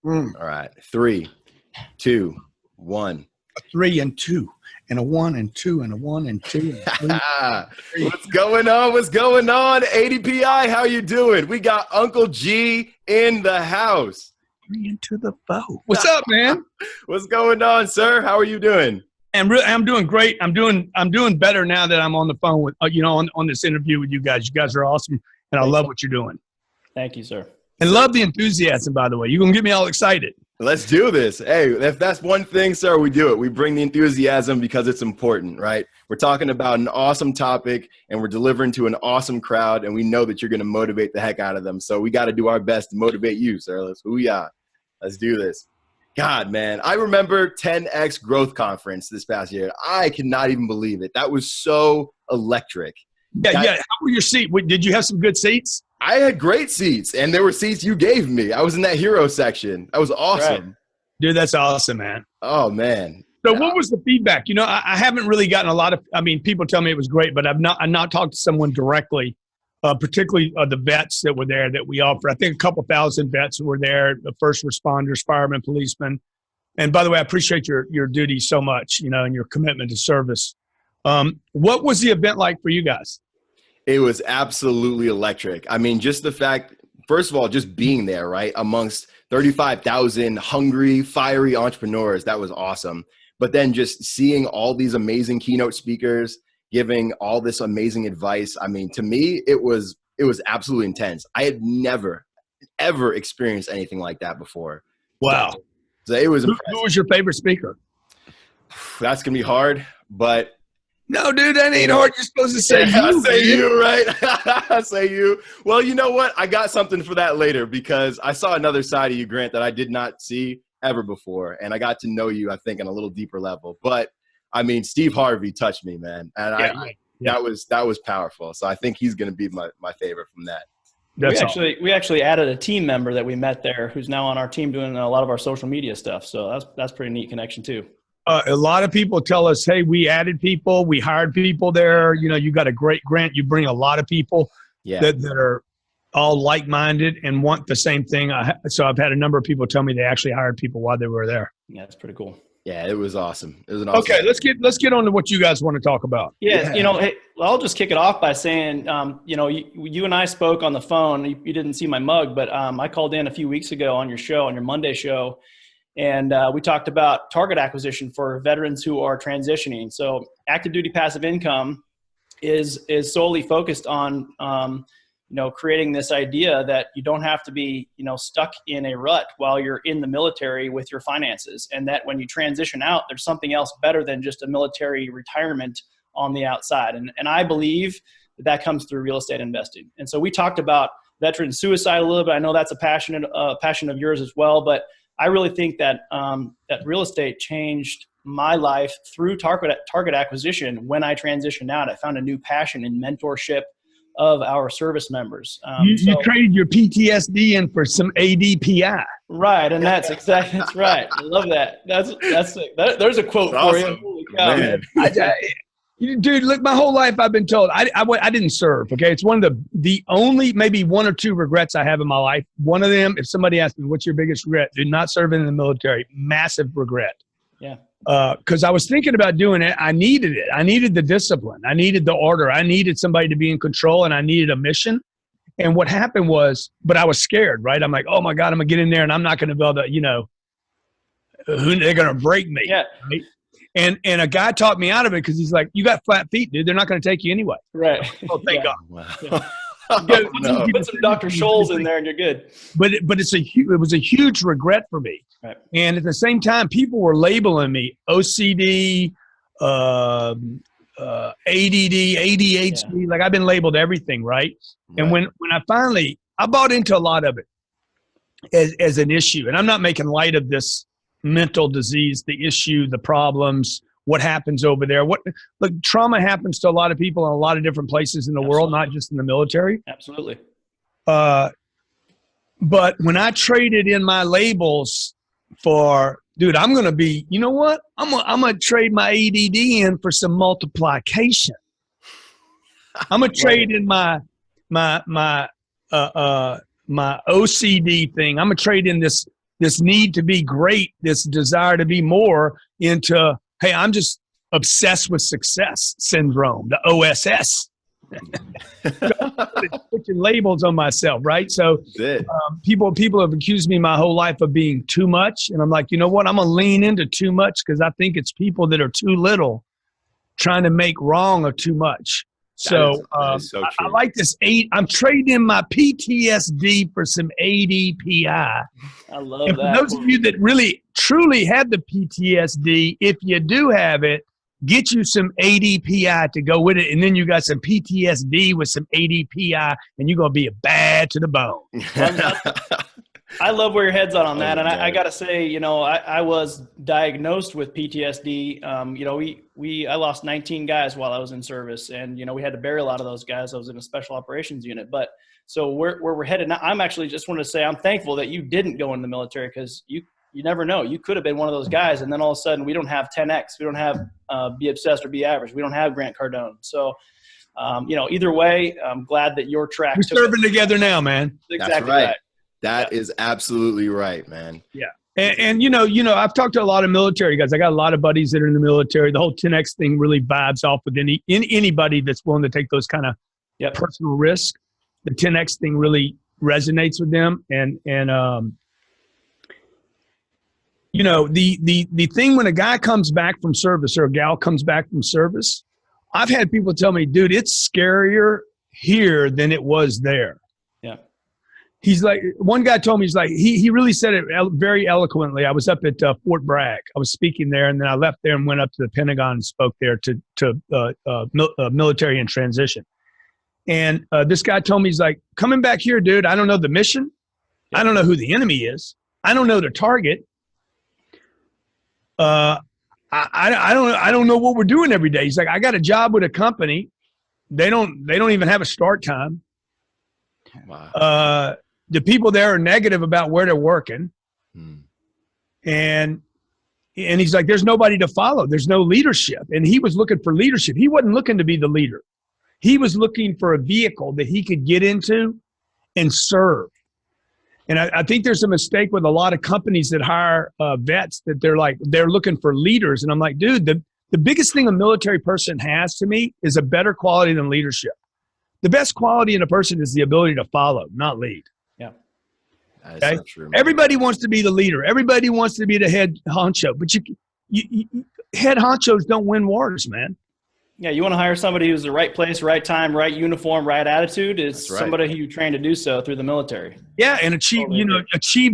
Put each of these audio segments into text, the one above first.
All right. 3, 2, 1. A 3 and 2, and a 1 and 2, and a 1 and 2. And What's going on? What's going on? ADPI, how you doing? We got Uncle G in the house. 3 into the foe. What's up, man? What's going on, sir? How are you doing? I'm doing great. I'm doing better now that I'm on the phone with on this interview with you guys. You guys are awesome, and I love what you're doing. Thank you, sir. And love the enthusiasm, by the way. You're gonna get me all excited. Let's do this. Hey, if that's one thing, sir, we do it. We bring the enthusiasm because it's important, right? We're talking about an awesome topic, and we're delivering to an awesome crowd, and we know that you're going to motivate the heck out of them. So we got to do our best to motivate you, sir. Let's do this. God, man, I remember 10X Growth Conference this past year. I cannot even believe it. That was so electric. Yeah. How were your seats? Did you have some good seats? I had great seats, and there were seats you gave me. I was in that hero section. That was awesome. Right. Dude, that's awesome, man. Oh, man. So what was the feedback? You know, I haven't really gotten a lot of, people tell me it was great, but I've not talked to someone directly, particularly the vets that were there that we offer. I think a couple thousand vets were there, the first responders, firemen, policemen. And by the way, I appreciate your duty so much, and your commitment to service. What was the event like for you guys? It was absolutely electric. I mean, just the fact, first of all, just being there, right, amongst 35,000 hungry, fiery entrepreneurs, that was awesome. But then just seeing all these amazing keynote speakers giving all this amazing advice. I mean, to me, it was absolutely intense. I had never, ever experienced anything like that before. Wow. So it was impressive. Who was your favorite speaker? That's going to be hard, but. No, dude, that ain't hard. You're supposed to say you. I say you, right? I say you. Well, you know what? I got something for that later because I saw another side of you, Grant, that I did not see ever before. And I got to know you, I think, on a little deeper level. But, I mean, Steve Harvey touched me, man. And that was powerful. So I think he's going to be my favorite from that. We actually added a team member that we met there who's now on our team doing a lot of our social media stuff. So that's pretty neat connection, too. A lot of people tell us, hey, we added people, we hired people there. You got a great Grant. You bring a lot of people that are all like-minded and want the same thing. So I've had a number of people tell me they actually hired people while they were there. Yeah, that's pretty cool. Yeah, it was awesome. It was an awesome. Okay, let's get on to what you guys want to talk about. Yeah. Hey, I'll just kick it off by saying, you and I spoke on the phone. You didn't see my mug, but I called in a few weeks ago on your Monday show. And we talked about target acquisition for veterans who are transitioning. So active duty passive income is solely focused on, creating this idea that you don't have to be, stuck in a rut while you're in the military with your finances. And that when you transition out, there's something else better than just a military retirement on the outside. And I believe that comes through real estate investing. And so we talked about veteran suicide a little bit. I know that's a passion of yours as well, but I really think that that real estate changed my life through target acquisition. When I transitioned out, I found a new passion in mentorship of our service members. You traded your PTSD in for some ADPI, right? And that's right. I love that. There's a quote for you. Holy cow, man. Dude, look, my whole life I've been told I didn't serve. Okay, it's one of the only maybe one or two regrets I have in my life. One of them, if somebody asked me, "What's your biggest regret?" Did not serving in the military. Massive regret. Yeah. Because I was thinking about doing it. I needed it. I needed the discipline. I needed the order. I needed somebody to be in control, and I needed a mission. And what happened was, but I was scared, right? I'm like, oh my God, I'm gonna get in there, and I'm not gonna be able to, they're gonna break me. Yeah. Right? And a guy talked me out of it because he's like, you got flat feet, dude. They're not going to take you anyway. Right. Oh, thank God. Wow. Yeah. Put some Dr. Scholl's in there and you're good. But it was a huge regret for me. Right. And at the same time, people were labeling me OCD, ADD, ADHD. Yeah. Like I've been labeled everything, right? And when I bought into a lot of it as an issue. And I'm not making light of this mental disease, the issue, the problems, what happens over there. Look, trauma happens to a lot of people in a lot of different places in the world, not just in the military. Absolutely. But when I traded in my labels for, dude, I'm going to be, you know what? I'm going to trade my ADD in for some multiplication. I'm going to trade in my OCD thing. I'm going to trade in this this need to be great, this desire to be more, into, hey, I'm just obsessed with success syndrome, the OSS. Putting labels on myself, right? So people have accused me my whole life of being too much, and I'm like, you know what? I'm gonna lean into too much, because I think it's people that are too little trying to make wrong of too much. So, that is so I like this. I'm trading in my PTSD for some ADPI. I love and for that. those of you that really truly have the PTSD, if you do have it, get you some ADPI to go with it, and then you got some PTSD with some ADPI, and you're gonna be bad to the bone. I love where your head's on that, and I got to say, you know, I was diagnosed with PTSD. You know, I lost 19 guys while I was in service, and you know, we had to bury a lot of those guys. I was in a special operations unit, but so where we're headed now, I'm actually just want to say I'm thankful that you didn't go in the military, because you never know. You could have been one of those guys, and then all of a sudden we don't have 10X. We don't have Be Obsessed or Be Average. We don't have Grant Cardone. So, you know, either way, I'm glad that your track. We're serving together now, man. Exactly That's right. That is absolutely right, man. Yeah. And you know, I've talked to a lot of military guys. I got a lot of buddies that are in the military. The whole 10X thing really vibes off with anybody that's willing to take those kind of personal risks. The 10X thing really resonates with them. And you know, the thing when a guy comes back from service or a gal comes back from service, I've had people tell me, dude, it's scarier here than it was there. Yeah. He's like, one guy told me, he's like, he really said it very eloquently. I was up at Fort Bragg. I was speaking there, and then I left there and went up to the Pentagon and spoke there to military in transition. And this guy told me, he's like, coming back here, dude, I don't know the mission. I don't know who the enemy is. I don't know the target. I don't know what we're doing every day. He's like, I got a job with a company. They don't even have a start time. Wow. The people there are negative about where they're working. And he's like, there's nobody to follow. There's no leadership. And he was looking for leadership. He wasn't looking to be the leader. He was looking for a vehicle that he could get into and serve. And I think there's a mistake with a lot of companies that hire vets, that they're looking for leaders. And I'm like, dude, the biggest thing a military person has, to me, is a better quality than leadership. The best quality in a person is the ability to follow, not lead. Yeah. That is so true, man. Everybody wants to be the leader. Everybody wants to be the head honcho, but you head honchos don't win wars, man. Yeah, you want to hire somebody who's the right place, right time, right uniform, right attitude. It's somebody who you train to do so through the military. Yeah, and achieve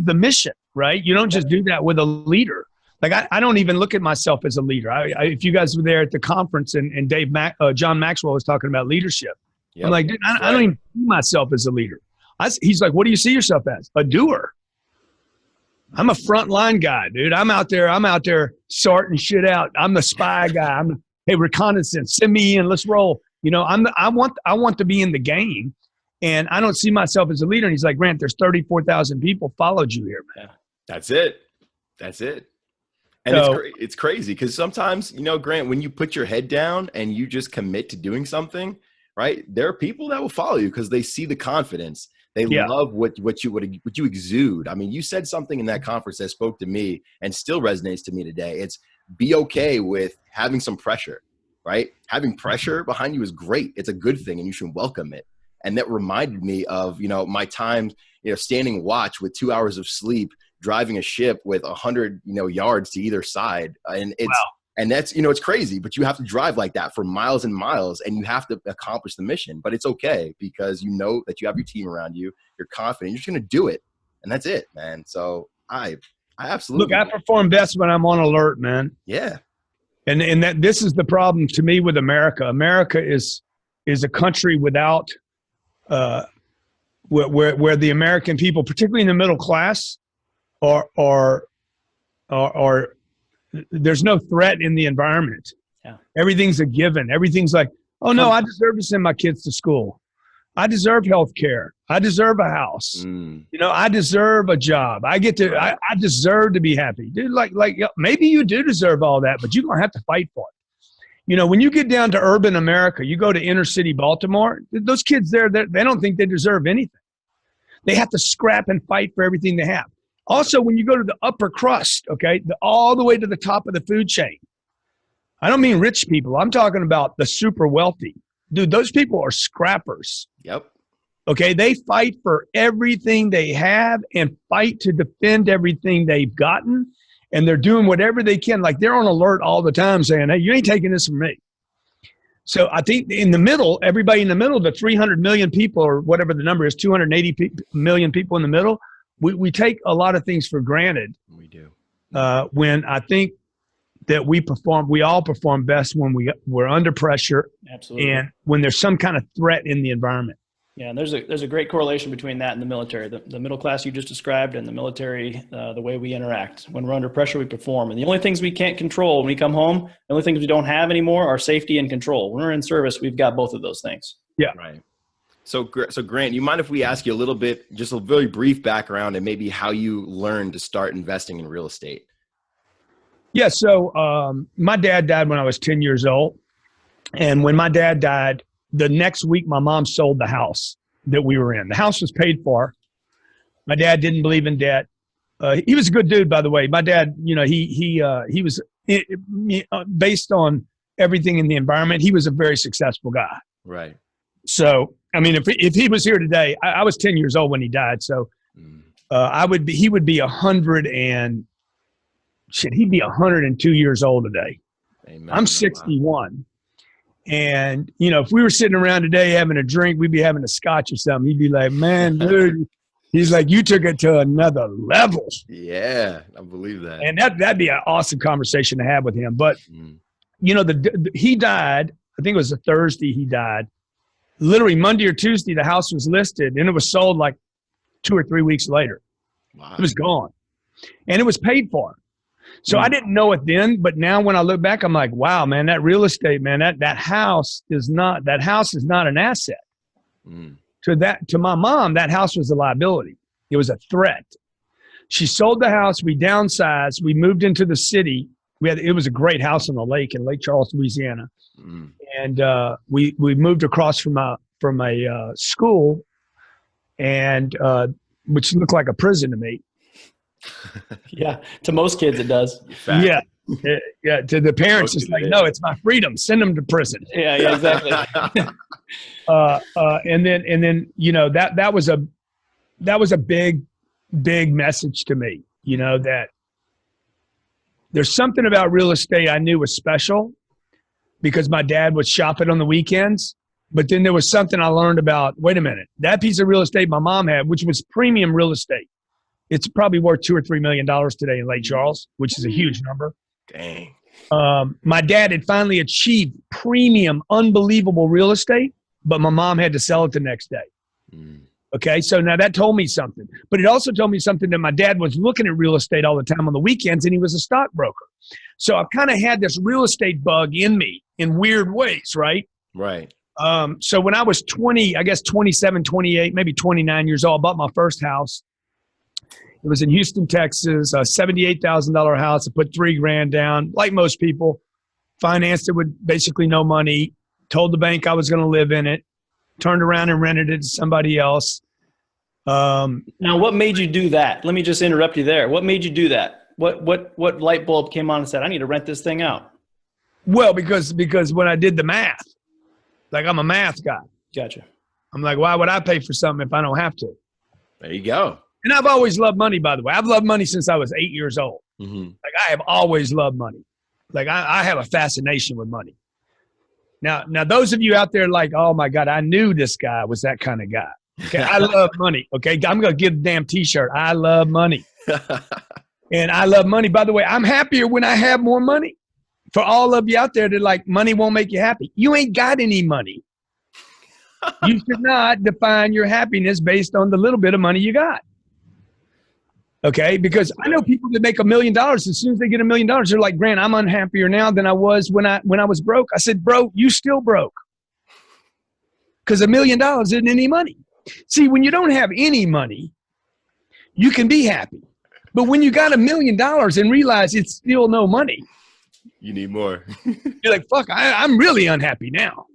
the mission, right? You don't just do that with a leader. Like I don't even look at myself as a leader. If you guys were there at the conference and John Maxwell was talking about leadership, I'm like, dude, I don't even see myself as a leader. He's like, what do you see yourself as? A doer. I'm a frontline guy, dude. I'm out there sorting shit out. I'm the spy guy. Hey, reconnaissance, send me in, let's roll. You know, I want to be in the game, and I don't see myself as a leader. And he's like, Grant, there's 34,000 people followed you here, man. That's it. And it's crazy because sometimes, you know, Grant, when you put your head down and you just commit to doing something, right? There are people that will follow you because they see the confidence. They love what you exude. I mean, you said something in that conference that spoke to me and still resonates to me today. It's be okay with having some pressure, right? Having pressure behind you is great. It's a good thing and you should welcome it. And that reminded me of, you know, my time, you know, standing watch with 2 hours of sleep, driving a ship with 100, you know, yards to either side. And and that's, you know, it's crazy, but you have to drive like that for miles and miles and you have to accomplish the mission, but it's okay because you know that you have your team around you. You're confident. You're just going to do it. And that's it, man. So I absolutely. Look, I perform best when I'm on alert, man. Yeah. And that this is the problem to me with America. America is a country without, where the American people, particularly in the middle class, are there's no threat in the environment. Yeah. Everything's a given. Everything's like, oh no, I deserve to send my kids to school. I deserve health care. I deserve a house. You know, I deserve a job. I deserve to be happy. Dude, like maybe you do deserve all that, but you're going to have to fight for it. You know, when you get down to urban America, you go to inner city Baltimore, those kids there, they don't think they deserve anything. They have to scrap and fight for everything they have. Also, when you go to the upper crust, okay, all the way to the top of the food chain, I don't mean rich people. I'm talking about the super wealthy. Dude, those people are scrappers. Yep. Okay, they fight for everything they have and fight to defend everything they've gotten. And they're doing whatever they can. Like they're on alert all the time saying, hey, you ain't taking this from me. So I think in the middle, everybody in the middle, the 300 million people or whatever the number is, 280 million people in the middle, we take a lot of things for granted. We do. When I think that we all perform best when we're under pressure. Absolutely. And when there's some kind of threat in the environment. Yeah, and there's a great correlation between that and the military. The middle class you just described and the military, the way we interact. When we're under pressure, we perform. And the only things we can't control when we come home, the only things we don't have anymore are safety and control. When we're in service, we've got both of those things. Yeah. Right. So Grant, you mind if we ask you a little bit, just a very brief background and maybe how you learned to start investing in real estate? Yeah. So my dad died when I was 10 years old. And when my dad died, the next week, my mom sold the house that we were in. The house was paid for. My dad didn't believe in debt. He was a good dude, by the way. My dad, he was based on everything in the environment. He was a very successful guy. Right. So, I mean, if he was here today, I was 10 years old when he died. So, he would be 102 years old today. Amen. I'm 61. And, if we were sitting around today having a drink, we'd be having a scotch or something. He'd be like, man, dude, he's like, you took it to another level. Yeah, I believe that. And that'd be an awesome conversation to have with him. But, he died, I think it was a Thursday he died. Literally Monday or Tuesday, the house was listed and it was sold like 2 or 3 weeks later. Wow. It was gone. And it was paid for. So I didn't know it then, but now when I look back, I'm like, wow, man, that real estate, man, that house is not an asset. To my mom, that house was a liability. It was a threat. She sold the house. We downsized. We moved into the city. It was a great house on the lake in Lake Charles, Louisiana. And we moved across from a school, and which looked like a prison to me. Yeah, to most kids it does. Yeah. Yeah. To the parents, it's like, no, it's my freedom. Send them to prison. Yeah, exactly. And then that was a big message to me. That there's something about real estate I knew was special because my dad would shop it on the weekends. But then there was something I learned about. Wait a minute, that piece of real estate my mom had, which was premium real estate. It's probably worth $2 or $3 million today in Lake Charles, which is a huge number. Dang. My dad had finally achieved premium, unbelievable real estate, but my mom had to sell it the next day. Okay, so now that told me something. But it also told me something that my dad was looking at real estate all the time on the weekends, and he was a stockbroker. So I've kind of had this real estate bug in me in weird ways, right? Right. So when I was 27, 28, maybe 29 years old, I bought my first house. It was in Houston, Texas, a $78,000 house. I put $3,000 down, like most people, financed it with basically no money, told the bank I was going to live in it, turned around and rented it to somebody else. Now, what made you do that? Let me just interrupt you there. What made you do that? What light bulb came on and said, I need to rent this thing out? Well, because when I did the math, like I'm a math guy. Gotcha. I'm like, why would I pay for something if I don't have to? There you go. And I've always loved money, by the way. I've loved money since I was 8 years old. Mm-hmm. Like I have always loved money. Like I have a fascination with money. Now those of you out there like, oh my God, I knew this guy was that kind of guy. Okay, I love money. Okay, I'm going to give the damn t-shirt. I love money. And I love money. By the way, I'm happier when I have more money. For all of you out there that like money won't make you happy. You ain't got any money. You should not define your happiness based on the little bit of money you got. Okay, because I know people that make $1 million. As soon as they get $1 million, they're like, Grant, I'm unhappier now than I was when I was broke. I said, bro, you still broke. Because $1 million isn't any money. See, when you don't have any money, you can be happy. But when you got $1 million and realize it's still no money, you need more. You're like, fuck, I'm really unhappy now.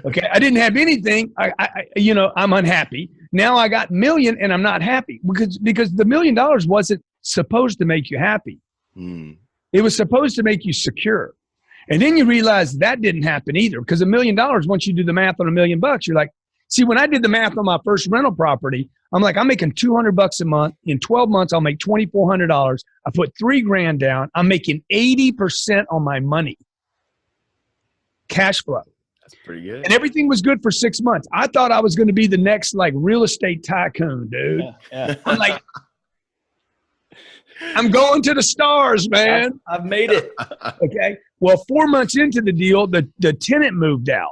Okay, I didn't have anything. I'm unhappy. Now I got million and I'm not happy because the $1 million wasn't supposed to make you happy. It was supposed to make you secure. And then you realize that didn't happen either, because $1 million, once you do the math on $1 million, you're like, see, when I did the math on my first rental property, I'm like, I'm making $200 a month. In 12 months, I'll make $2,400. I put $3,000 down. I'm making 80% on my money. Cash flow. That's pretty good. And everything was good for 6 months. I thought I was going to be the next like real estate tycoon, dude. Yeah. I'm like, I'm going to the stars, man. I've made it. Okay. Well, 4 months into the deal, the tenant moved out.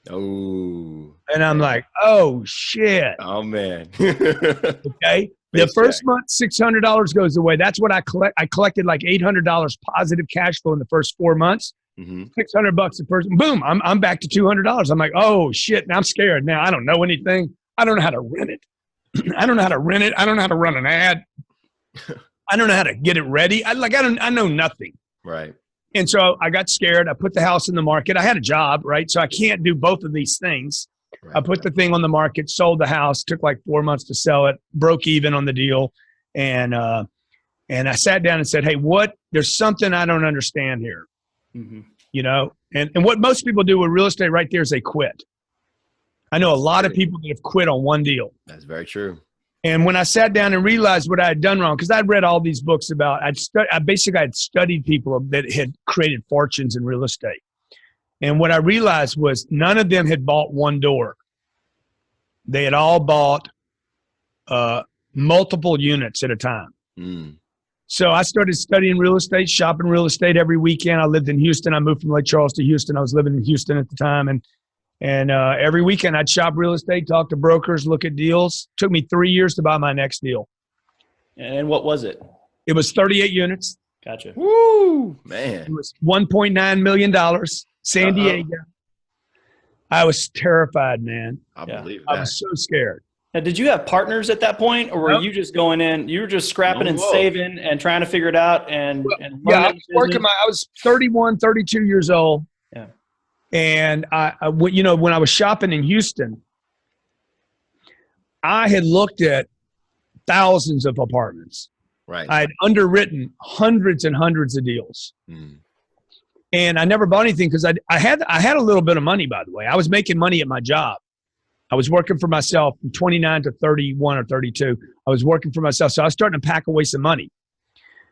Oh. And I'm like, oh, shit. Oh, man. Okay. The first month, $600 goes away. That's what I collect. I collected like $800 positive cash flow in the first 4 months. $600 a person. Boom. I'm back to $200. I'm like, oh, shit. Now I'm scared. Now I don't know anything. I don't know how to rent it. I don't know how to rent it. I don't know how to run an ad. I don't know how to get it ready. I know nothing. Right. And so I got scared. I put the house in the market. I had a job, right? So I can't do both of these things. Right. I put the thing on the market, sold the house, took like 4 months to sell it, broke even on the deal. And I sat down and said, hey, there's something I don't understand here. You know? And what most people do with real estate right there is they quit. I know a lot of people that have quit on one deal. That's very true. And when I sat down and realized what I had done wrong, because I'd read all these books about, I had studied people that had created fortunes in real estate. And what I realized was none of them had bought one door. They had all bought multiple units at a time. So I started studying real estate, shopping real estate every weekend. I lived in Houston. I moved from Lake Charles to Houston. I was living in Houston at the time. And every weekend I'd shop real estate, talk to brokers, look at deals. Took me 3 years to buy my next deal. And what was it? It was 38 units. Gotcha. Woo, man. It was $1.9 million, San Diego. I was terrified, man. I believe that. I was so scared. Now, did you have partners at that point, or were you just going in? You were just scrapping and saving and trying to figure it out. I was 31, 32 years old. Yeah. And when I was shopping in Houston, I had looked at thousands of apartments. Right. I had underwritten hundreds and hundreds of deals. And I never bought anything because I had a little bit of money, by the way. I was making money at my job. I was working for myself from 29 to 31 or 32. I was working for myself. So I was starting to pack away some money.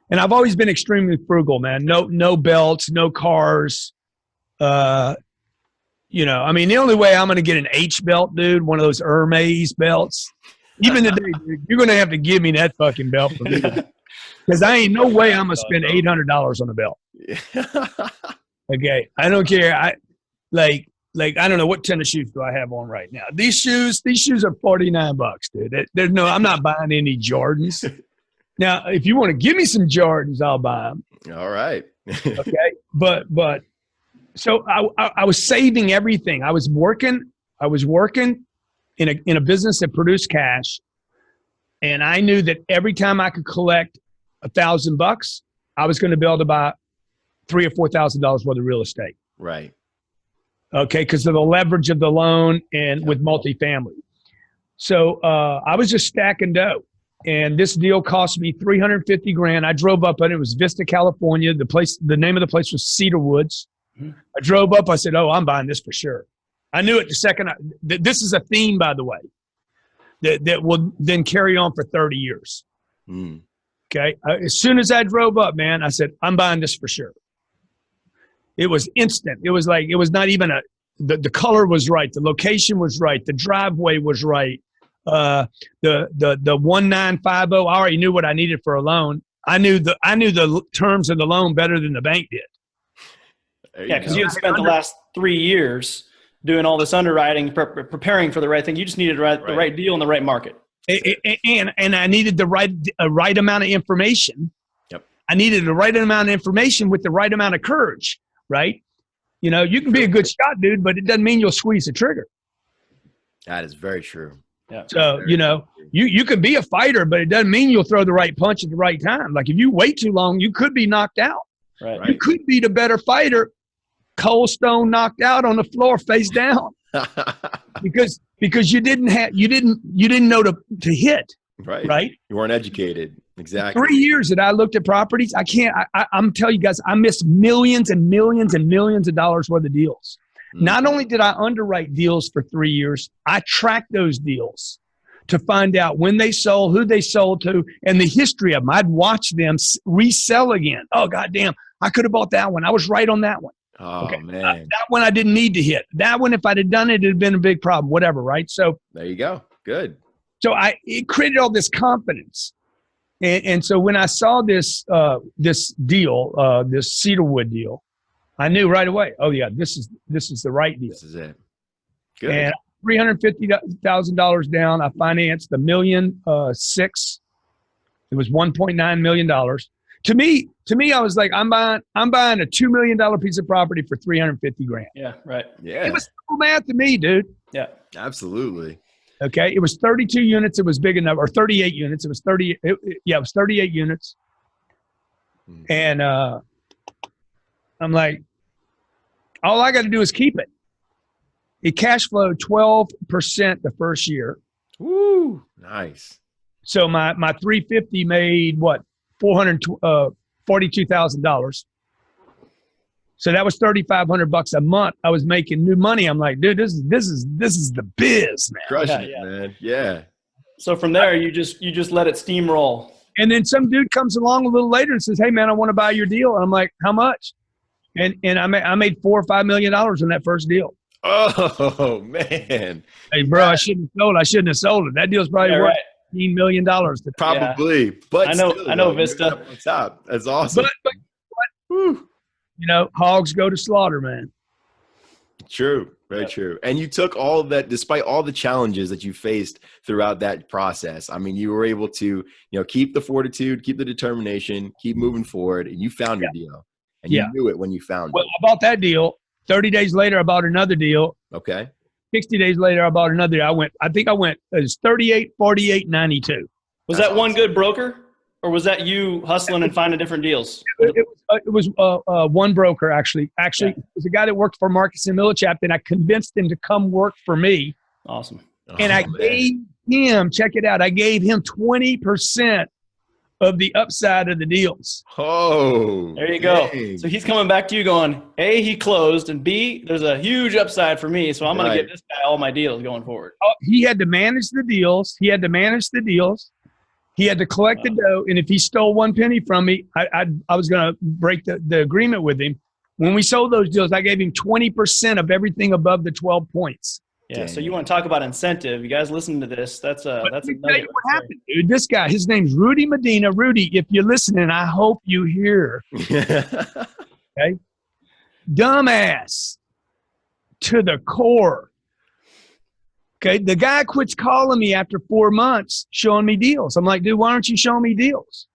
And I've always been extremely frugal, man. No belts, no cars. The only way I'm going to get an H belt, dude, one of those Hermes belts, even today, dude, you're going to have to give me that fucking belt for me. Because I ain't no way I'm going to spend $800 on a belt. Okay. I don't care. I don't know what tennis shoes do I have on right now. These shoes are $49, dude. I'm not buying any Jordans. Now, if you want to give me some Jordans, I'll buy them. All right. Okay. But so I was saving everything. I was working in a business that produced cash. And I knew that every time I could collect $1,000, I was going to be able to buy $3,000 or $4,000 worth of real estate. Right. Okay. Because of the leverage of the loan and with multifamily. So I was just stacking dough. And this deal cost me $350,000. I drove up, and it was Vista, California. The name of the place was Cedar Woods. I drove up. I said, "Oh, I'm buying this for sure." I knew it the second. This is a theme, by the way, that will then carry on for 30 years. Okay. As soon as I drove up, man, I said, "I'm buying this for sure." It was instant. It was not even the color was right. The location was right. The driveway was right. The 1950. I already knew what I needed for a loan. I knew the terms of the loan better than the bank did. Yeah, because you had spent the last 3 years doing all this underwriting, preparing for the right thing. You just needed the right deal in the right market. And I needed the right amount of information. Yep. I needed the right amount of information with the right amount of courage, right? You can be a good shot, dude, but it doesn't mean you'll squeeze the trigger. That is very true. Yeah. So, you can be a fighter, but it doesn't mean you'll throw the right punch at the right time. Like if you wait too long, you could be knocked out. Right. You could be the better fighter, cold stone knocked out on the floor face down. because you didn't know to hit. Right. You weren't educated. Exactly. 3 years that I looked at properties, I'm telling you guys, I missed millions and millions and millions of dollars worth of deals. Not only did I underwrite deals for 3 years, I tracked those deals to find out when they sold, who they sold to, and the history of them. I'd watch them resell again. Oh, goddamn, I could have bought that one. I was right on that one. Oh, okay. man. That one I didn't need to hit. That one, if I'd have done it, it'd have been a big problem, whatever, right? So there you go. Good. So it created all this confidence. And so when I saw this deal, this cedarwood deal, I knew right away, oh yeah, this is the right deal. This is it. Good. And $350,000 down. I financed $1.6 million. It was $1.9 million. To me, I was like, I'm buying a $2 million piece of property for $350,000. Yeah, right. Yeah. It was simple math to me, dude. Yeah, absolutely. Okay, it was 32 units. It was big enough, or 38 units. It was 30. It was 38 units. And I'm like, all I got to do is keep it. It cash flowed 12% the first year. Woo, nice. So my 350 made what, $42,000. So that was $3,500 a month. I was making new money. I'm like, dude, this is the biz, man. Crushing it, man. Yeah. So from there, you just let it steamroll. And then some dude comes along a little later and says, hey man, I want to buy your deal. And I'm like, how much? And I made $4 or $5 million on that first deal. Oh man. Hey bro, I shouldn't have sold it. That deal's probably worth $15 million. Probably. Yeah. But I know Vista. On top. That's awesome. But you know, hogs go to slaughter, man. True. Very true. And you took all of that, despite all the challenges that you faced throughout that process. I mean, you were able to, keep the fortitude, keep the determination, keep moving forward, and you found your deal. And you knew it when you found it. Well, I bought that deal. 30 days later, I bought another deal. Okay. 60 days later, I bought another deal. It was 38, 48, 92. Was that one good broker? Or was that you hustling and finding different deals? It was one broker, actually. It was a guy that worked for Marcus and Millichap, and I convinced him to come work for me. Awesome. And I gave him, check it out, I gave him 20% of the upside of the deals. Oh. There you go. So he's coming back to you going, A, he closed, and B, there's a huge upside for me, so I'm going to get this guy all my deals going forward. Oh, he had to manage the deals. He had to collect the dough, and if he stole one penny from me, I was going to break the agreement with him. When we sold those deals, I gave him 20% of everything above the 12 points. Yeah, so you want to talk about incentive. You guys listen to this. That's a nugget. What happened, dude? This guy, his name's Rudy Medina. Rudy, if you're listening, I hope you hear. Okay? Dumbass to the core. Okay, the guy quits calling me after 4 months showing me deals. I'm like, dude, why aren't you showing me deals?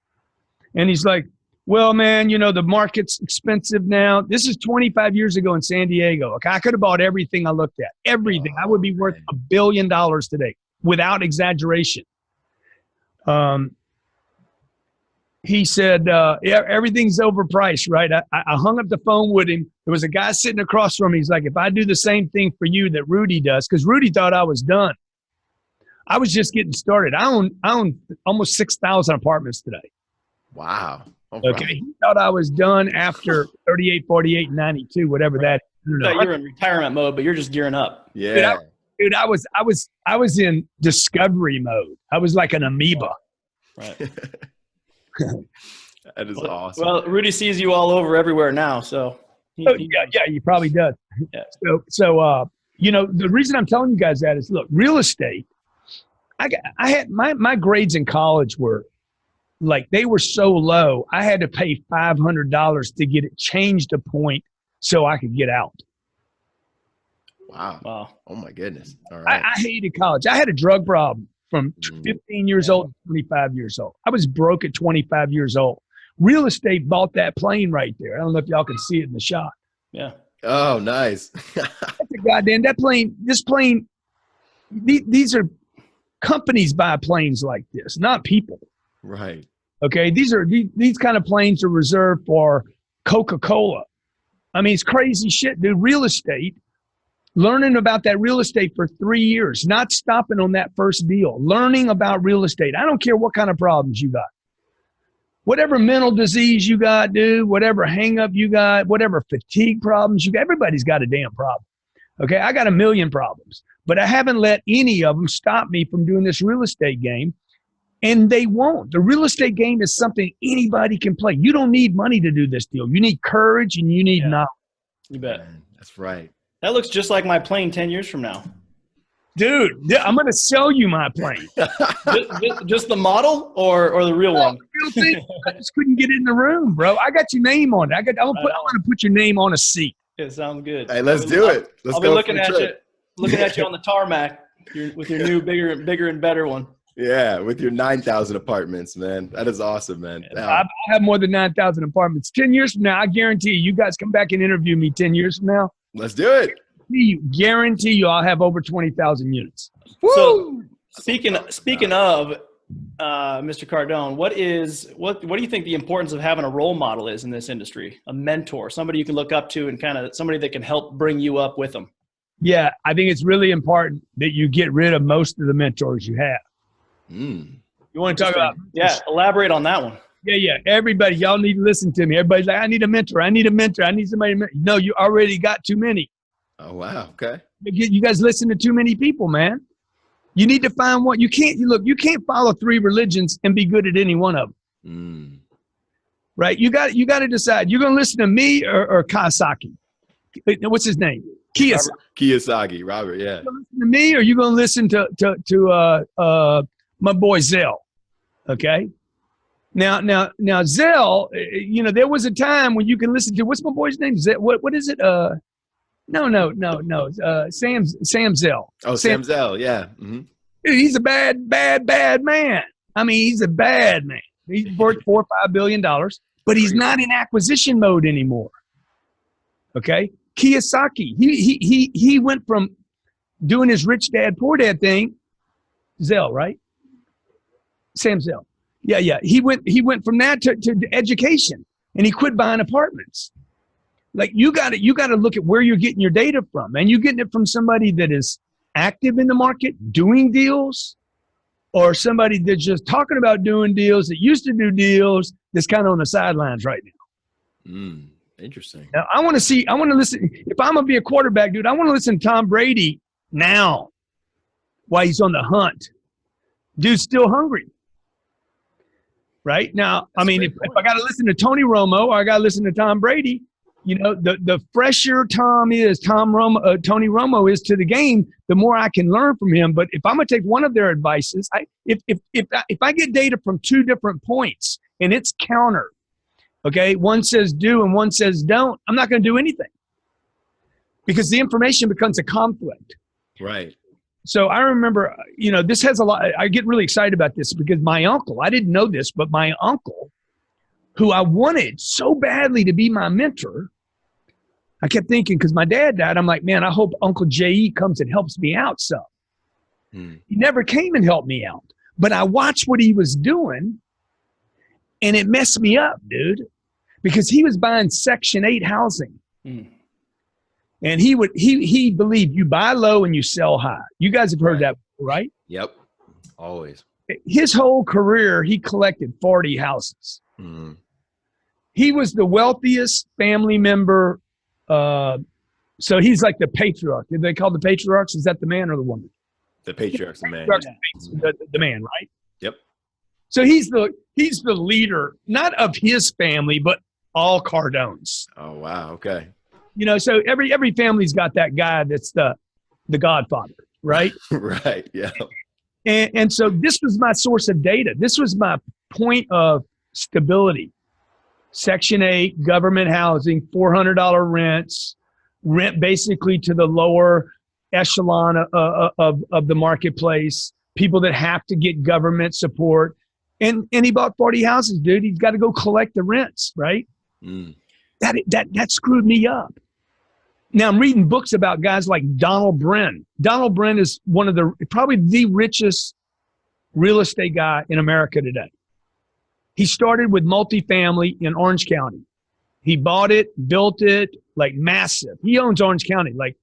And he's like, well, man, the market's expensive now. This is 25 years ago in San Diego. Okay, I could have bought everything I looked at. Everything. I would be worth $1 billion today without exaggeration. He said, everything's overpriced, right? I hung up the phone with him. There was a guy sitting across from me. He's like, if I do the same thing for you that Rudy does, because Rudy thought I was done. I was just getting started. I own almost 6,000 apartments today. Wow. Okay. He thought I was done after 38, 48, 92, whatever that. You thought you were in retirement mode, but you're just gearing up. Yeah. Dude, I was in discovery mode. I was like an amoeba. Right. That is awesome. Well, Rudy sees you all over everywhere now, so. He probably does. Yeah. So the reason I'm telling you guys that is, look, real estate. I had my grades in college were like, they were so low. I had to pay $500 to get it changed a point so I could get out. Wow. Oh my goodness. All right. I hated college. I had a drug problem from 15 years old to 25 years old. I was broke at 25 years old. Real estate bought that plane right there. I don't know if y'all can see it in the shot. Yeah. Oh, nice. That's a goddamn, these are companies buy planes like this, not people. Right. Okay. These kind of planes are reserved for Coca-Cola. I mean, it's crazy shit, dude. Real estate. learning about that real estate for 3 years, not stopping on that first deal, learning about real estate. I don't care what kind of problems you got. Whatever mental disease you got, dude, whatever hang up you got, whatever fatigue problems you got, everybody's got a damn problem. Okay, I got a million problems, but I haven't let any of them stop me from doing this real estate game, and they won't. The real estate game is something anybody can play. You don't need money to do this deal. You need courage and you need knowledge. You bet. Man, that's right. That looks just like my plane 10 years from now. Dude, I'm going to sell you my plane. just the model or the real one? The real thing. I just couldn't get in the room, bro. I got your name on it. I'm going to put your name on a seat. It sounds good. Hey, let's do it. I'll be looking at you on the tarmac with your new bigger and better one. Yeah, with your 9,000 apartments, man. That is awesome, man. I have more than 9,000 apartments. 10 years from now, I guarantee you guys come back and interview me 10 years from now. Let's do it. Guarantee you I'll have over 20,000 units. Woo! So speaking of Mr. Cardone, what do you think the importance of having a role model is in this industry? A mentor, somebody you can look up to and kind of somebody that can help bring you up with them. Yeah, I think it's really important that you get rid of most of the mentors you have. Mm. You want to talk about? Yeah, elaborate on that one. Yeah. Everybody, y'all need to listen to me. Everybody's like, I need a mentor. I need somebody to mentor. No, you already got too many. Oh, wow. Okay. You guys listen to too many people, man. You need to find one. You can't follow 3 religions and be good at any one of them. Mm. Right? You got to decide. You're going to listen to me or Kiyosaki. What's his name? Kiyosaki, Robert, yeah. You going to listen to me or you going to listen to my boy Zell? Okay? Now Zell, there was a time when you can listen to, what's my boy's name? Zell, what is it? No. Sam Zell. Oh, Sam Zell, yeah. Mm-hmm. Dude, he's a bad man. I mean, he's a bad man. He's worth $4 or $5 billion, but he's not in acquisition mode anymore. Okay? Kiyosaki, he went from doing his rich dad, poor dad thing, Zell, right? Sam Zell. Yeah. He went from that to education, and he quit buying apartments. Like you got to look at where you're getting your data from, and you're getting it from somebody that is active in the market, doing deals, or somebody that's just talking about doing deals, that used to do deals, that's kind of on the sidelines right now. Interesting. Now, I want to listen. If I'm going to be a quarterback, dude, I want to listen to Tom Brady now while he's on the hunt. Dude's still hungry. Right? Now, I mean, if I got to listen to Tony Romo or I got to listen to Tom Brady, the fresher Tony Romo is to the game, the more I can learn from him. But if I'm going to take one of their advices, if I get data from 2 different points and it's counter, okay, one says do and one says don't, I'm not going to do anything because the information becomes a conflict. Right. So I remember, this has a lot. I get really excited about this because my uncle, I didn't know this, but my uncle, who I wanted so badly to be my mentor, I kept thinking, because my dad died, I'm like, man, I hope Uncle J.E. comes and helps me out some. He never came and helped me out. But I watched what he was doing, and it messed me up, dude, because he was buying Section 8 housing. And he believed you buy low and you sell high. You guys have heard that, right? Yep. Always. His whole career, he collected 40 houses. He was the wealthiest family member. So he's like the patriarch. Did they call the patriarchs? Is that the man or the woman? The patriarch's the man. The man, right? Yep. So he's the leader, not of his family, but all Cardones. Oh, wow. Okay. So every family's got that guy that's the godfather, right? Right. Yeah. And so this was my source of data. This was my point of stability. Section 8, government housing, $400 rents, rent basically to the lower echelon of the marketplace, people that have to get government support. And he bought 40 houses, dude. He's got to go collect the rents, right? That screwed me up. Now I'm reading books about guys like Donald Bren. Donald Bren is probably the richest real estate guy in America today. He started with multifamily in Orange County. He bought it, built it, like massive. He owns Orange County. Like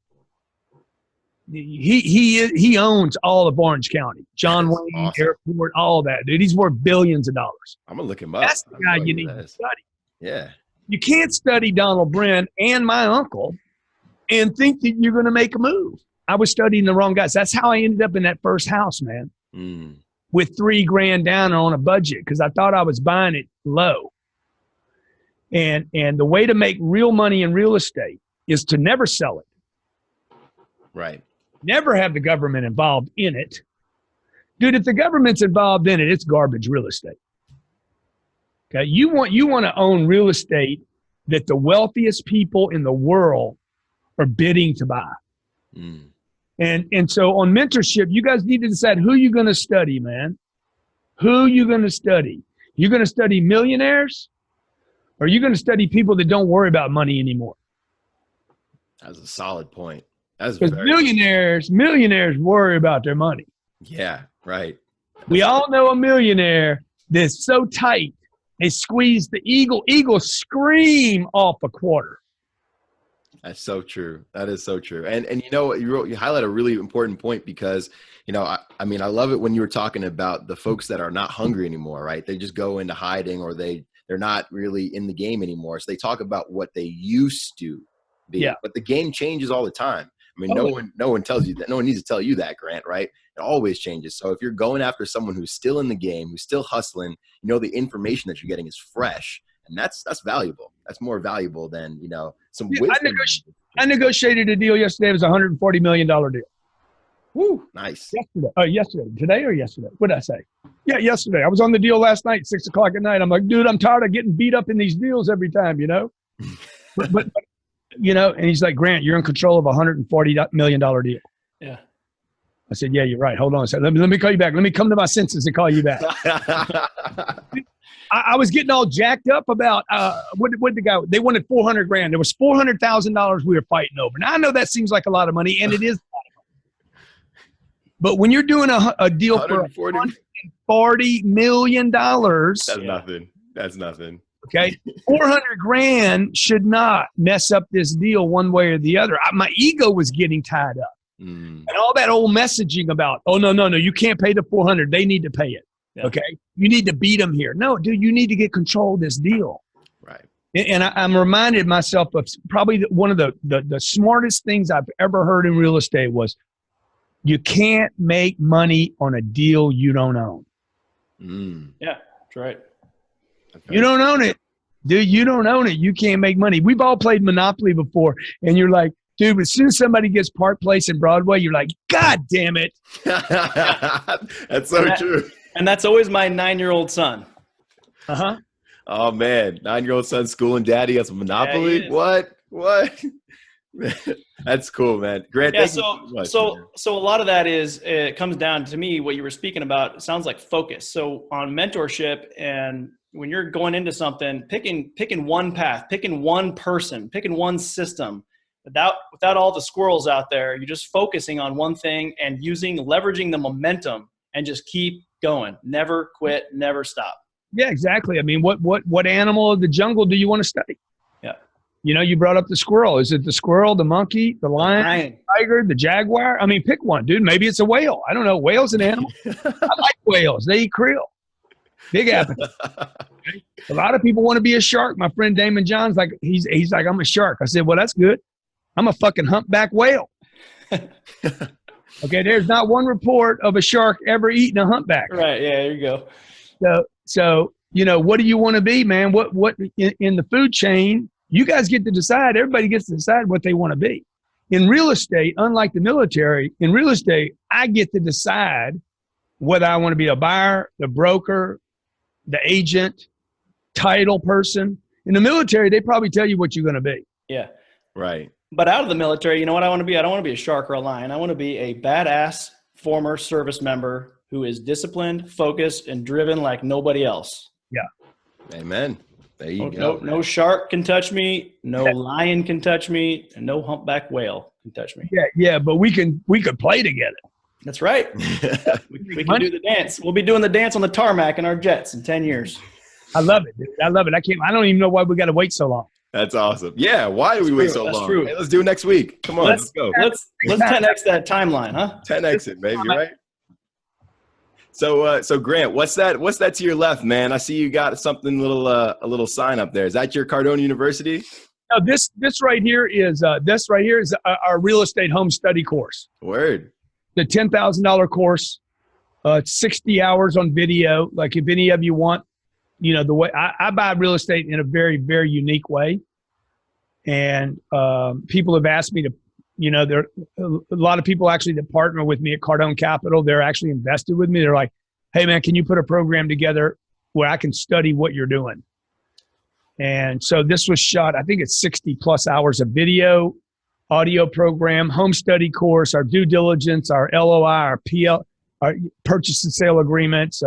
he owns all of Orange County, John Wayne awesome. Airport, all that, dude. He's worth billions of dollars. I'm gonna look him up. That's the guy you need to study. Yeah. You can't study Donald Bren and my uncle and think that you're going to make a move. I was studying the wrong guys. That's how I ended up in that first house, man, with $3,000 down on a budget because I thought I was buying it low. And the way to make real money in real estate is to never sell it. Right. Never have the government involved in it. Dude, if the government's involved in it, it's garbage real estate. Okay, you want to own real estate that the wealthiest people in the world are bidding to buy. And so on mentorship, you guys need to decide who you're going to study, man. Who you're going to study. You're going to study millionaires, or you're going to study people that don't worry about money anymore. That's a solid point. That's because millionaires worry about their money. Yeah, right. We all know a millionaire that's so tight. They squeeze the eagles scream off a quarter. That's so true. That is so true. And you know, you highlight a really important point because, you know, I mean, I love it when you were talking about the folks that are not hungry anymore, right? They just go into hiding or they're not really in the game anymore. So they talk about what they used to be. Yeah. But the game changes all the time. I mean, no one tells you that. No one needs to tell you that, Grant, right? It always changes. So if you're going after someone who's still in the game, who's still hustling, you know, the information that you're getting is fresh, and that's valuable. That's more valuable than, you know, some wisdom. I negotiated a deal yesterday. It was a $140 million deal. Woo, nice. Yesterday. Today or yesterday? What did I say? Yeah, yesterday. I was on the deal last night, 6 o'clock at night. I'm like, dude, I'm tired of getting beat up in these deals every time, you know? but you know, and he's like, Grant, you're in control of a $140 million deal. Yeah. I said, yeah, you're right. Hold on a second. Let me call you back. Let me come to my senses and call you back. I was getting all jacked up about what the guy, they wanted $400,000. There was $400,000 we were fighting over. Now I know that seems like a lot of money, and it is a lot of money. But when you're doing a deal for $140 million, that's nothing. Okay, $400,000 should not mess up this deal one way or the other. My ego was getting tied up, and all that old messaging about, oh no, you can't pay the $400,000. They need to pay it. Yeah. Okay, you need to beat them here. No, dude, you need to get control of this deal. Right. And I'm reminded myself of probably one of the smartest things I've ever heard in real estate was, you can't make money on a deal you don't own. Yeah, that's right. You don't own it. Dude, you don't own it. You can't make money. We've all played Monopoly before, and you're like, dude, as soon as somebody gets Park Place in Broadway, you're like, God damn it. That's so true. And that's always my 9-year-old son. Uh-huh. Oh, man. 9-year-old son schooling daddy has a Monopoly? Yeah, what? That's cool, man. Grant, yeah, so a lot of that is, it comes down to me, what you were speaking about, it sounds like focus. So on mentorship, and when you're going into something, picking one path, picking one person, picking one system, without all the squirrels out there, you're just focusing on one thing and leveraging the momentum and just keep going. Never quit, never stop. Yeah, exactly. I mean, what animal of the jungle do you want to study? Yeah. You know, you brought up the squirrel. Is it the squirrel, the monkey, the lion, the tiger, the jaguar? I mean, pick one, dude. Maybe it's a whale. I don't know. Whale's an animal. I like whales. They eat krill. Big appetite. Okay? A lot of people want to be a shark. My friend Damon John's like, he's like, I'm a shark. I said, well, that's good. I'm a fucking humpback whale. Okay, there's not one report of a shark ever eating a humpback. Right, yeah, there you go. So you know, what do you want to be, man? What in the food chain, you guys get to decide. Everybody gets to decide what they want to be. In real estate, unlike the military, in real estate, I get to decide whether I want to be a buyer, the broker, the agent, title person. In the military, they probably tell you what you're going to be. Yeah. Right. But out of the military, you know what I want to be? I don't want to be a shark or a lion. I want to be a badass former service member who is disciplined, focused, and driven like nobody else. Yeah. Amen. There you go. No shark can touch me. No lion can touch me. And no humpback whale can touch me. Yeah. But we could play together. That's right. we can do the dance. We'll be doing the dance on the tarmac in our jets in 10 years. I love it, dude. I love it. I don't even know why we got to wait so long. That's awesome. Yeah. Why do we wait so That's long? true. Hey, let's do it next week. Come on, let's go. Let's 10x that timeline, huh? 10x it, baby. Right. So Grant, what's that to your left, man? I see you got something a little sign up there. Is that your Cardone University? Now, this right here is our real estate home study course. Word. The $10,000 course, 60 hours on video. Like if any of you want, the way I buy real estate in a very, very unique way. And people have asked me to, there are a lot of people actually that partner with me at Cardone Capital. They're actually invested with me. They're like, hey man, can you put a program together where I can study what you're doing? And so this was shot, I think it's 60 plus hours of video, audio program, home study course, our due diligence, our LOI, our PL, our purchase and sale agreements,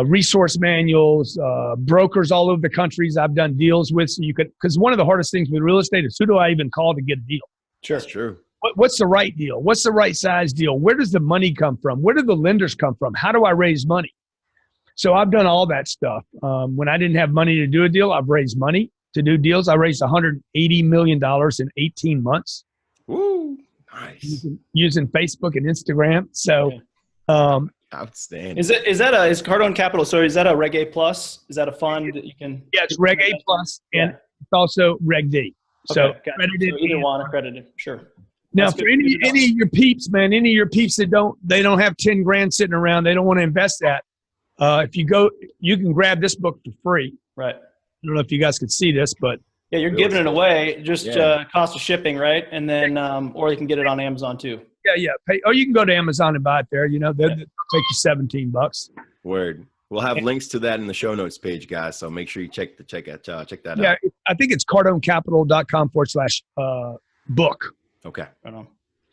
resource manuals, brokers all over the countries I've done deals with. So because one of the hardest things with real estate is who do I even call to get a deal? Sure. That's true. What's the right deal? What's the right size deal? Where does the money come from? Where do the lenders come from? How do I raise money? So I've done all that stuff. When I didn't have money to do a deal, I've raised money to do deals. I raised $180 million in 18 months. Woo, nice. Using Facebook and Instagram. So, outstanding. Is Cardone Capital? So is that a Reg A plus? Is that a fund that you can? Yeah, it's Reg A plus, and it's also Reg D. So accredited. So either one accredited. Sure. Now, for any of your peeps, man, any of your peeps that they don't have 10 grand sitting around, they don't want to invest that. If you go, you can grab this book for free. Right. I don't know if you guys could see this, but yeah, you're giving it away, just cost of shipping, right? And then, or you can get it on Amazon too. Yeah. You can go to Amazon and buy it there. They'll take you $17. Word. We'll have links to that in the show notes page, guys. So make sure you check that out. Yeah, I think it's cardonecapital.com/book. Okay. Right on.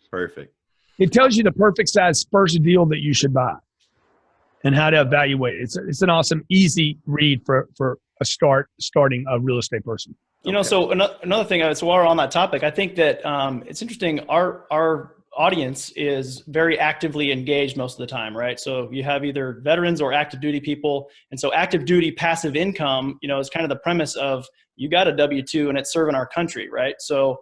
Perfect. It tells you the perfect size first deal that you should buy and how to evaluate it. It's an awesome, easy read for starting a real estate person. So another thing, so while we're on that topic, I think that it's interesting. Our audience is very actively engaged most of the time, right? So you have either veterans or active duty people. And so active duty passive income, is kind of the premise of you got a W-2 and it's serving our country, right? So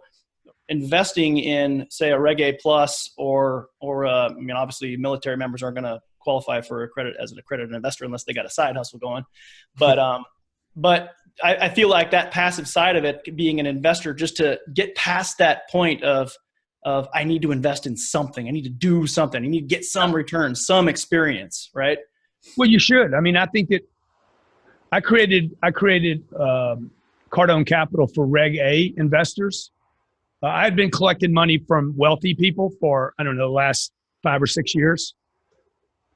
investing in, say, a Reg A plus or obviously military members aren't going to qualify for as an accredited investor unless they got a side hustle going. But I feel like that passive side of it, being an investor, just to get past that point of I need to invest in something. I need to do something. I need to get some return, some experience, right? Well, you should. I mean, I think that I created Cardone Capital for Reg A investors. I had been collecting money from wealthy people for, the last 5 or 6 years.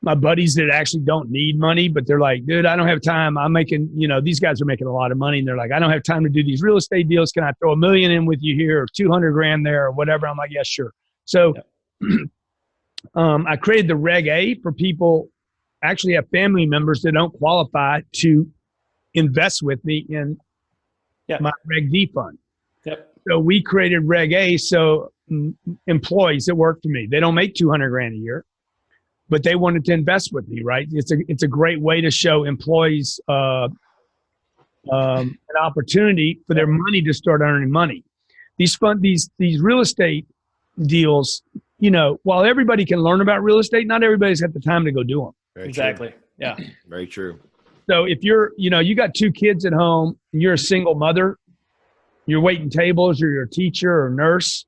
My buddies that actually don't need money, but they're like, dude, I don't have time. I'm making, these guys are making a lot of money. And they're like, I don't have time to do these real estate deals. Can I throw $1 million in with you here or 200 grand there or whatever? I'm like, yeah, sure. So I created the Reg A for people actually have family members that don't qualify to invest with me in my Reg D fund. Yep. So we created Reg A. So employees that work for me, they don't make 200 grand a year, but they wanted to invest with me, right? It's a great way to show employees an opportunity for their money to start earning money. These real estate deals, while everybody can learn about real estate, not everybody's got the time to go do them. Very exactly. True. Yeah. Very true. So if you're, you got 2 kids at home and you're a single mother, you're waiting tables or you're a teacher or nurse,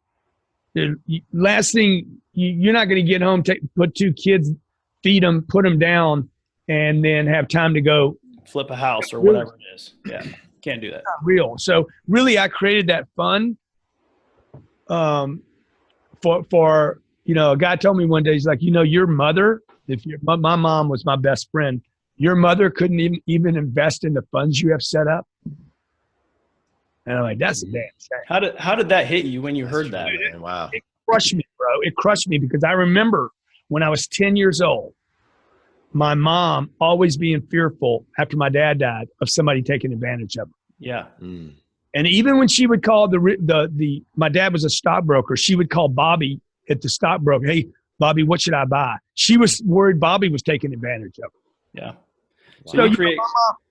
the last thing, you're not going to get home, put 2 kids, feed them, put them down, and then have time to go flip a house or whatever it is. Yeah, can't do that. Not real. So really, I created that fund for a guy told me one day, he's like, your mother, my mom was my best friend. Your mother couldn't even invest in the funds you have set up. And I'm like, that's a damn shame. How did that hit you when you heard that? Man, wow. It crushed me, bro. It crushed me because I remember when I was 10 years old, my mom always being fearful after my dad died of somebody taking advantage of her. Yeah. Mm. And even when she would call my dad was a stockbroker, she would call Bobby at the stockbroker. Hey, Bobby, what should I buy? She was worried Bobby was taking advantage of her. Yeah. So you create.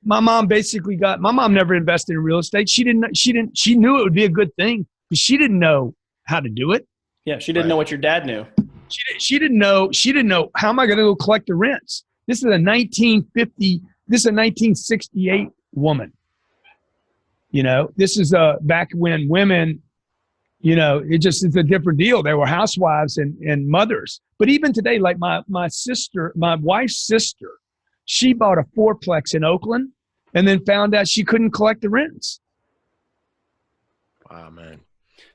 My mom basically my mom never invested in real estate. She knew it would be a good thing, but she didn't know how to do it. Yeah, she didn't know what your dad knew. She didn't know how am I going to go collect the rents? This is a 1968 woman. This is back when women, it's a different deal. They were housewives and mothers. But even today, like my wife's sister, she bought a fourplex in Oakland and then found out she couldn't collect the rents. Wow, man.